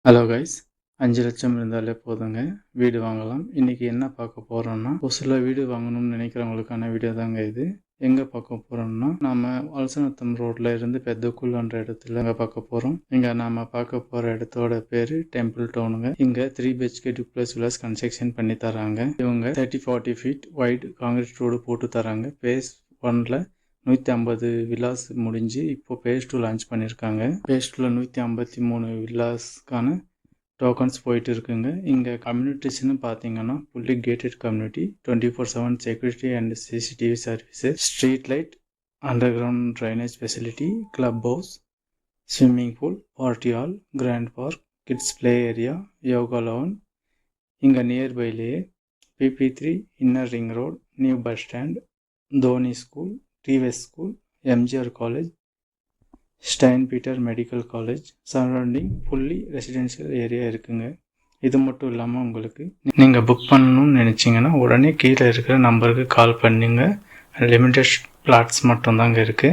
Hello guys, 5,00,000 இருந்தாலே போதுங்க வீடு வாங்கலாம். இன்றைக்கி என்ன பார்க்க போகிறோம்னா, ஒரு சில வீடு வாங்கணும்னு நினைக்கிறவங்களுக்கான வீடியோ தாங்க இது. எங்கே பார்க்க போகிறோம்னா, நம்ம வலசநத்தம் ரோட்டில் இருந்து பெத்தக்குள்ன்ற இடத்துல பார்க்க போகிறோம். இங்கே நாம் பார்க்க போகிற இடத்தோட பேர் டெம்பிள் டவுனுங்க. இங்கே 3 BHK டூப்ளெக்ஸ் வில்லாஸ் கன்ஸ்ட்ரக்ஷன் பண்ணி தராங்க. இவங்க 30-40 ஃபீட் வைட் காங்கிரீட் ரோடு போட்டு தராங்க. பேஸ் 1ல் 150 வில்லாஸ் முடிஞ்சு இப்போ பேஸ் 2 லான்ச் பண்ணியிருக்காங்க. பேஸ் 2ல் 153 வில்லாஸ்க்கான டோக்கன்ஸ் போயிட்டு இருக்குங்க. இங்கே கம்யூனிட்டிஸ்னு பார்த்தீங்கன்னா fully gated community, 24/7 security and CCTV services, street light, under ground drainage facility, club house, swimming pool, party hall, grand park, kids play area, yoga lawn. இங்கே நியர்பைலேயே PP3 inner ring road, new bus stand, Dhoni school, TVS school, MGR college, ஸ்டைன் Peter medical college, surrounding fully residential area இருக்குங்க. இது மட்டும் இல்லாமல் உங்களுக்கு நீங்கள் book பண்ணணும்னு நினச்சிங்கன்னா உடனே கீழே இருக்கிற நம்பருக்கு கால் பண்ணுங்க. லிமிட்டட் பிளாட்ஸ் மட்டும்தாங்க இருக்குது.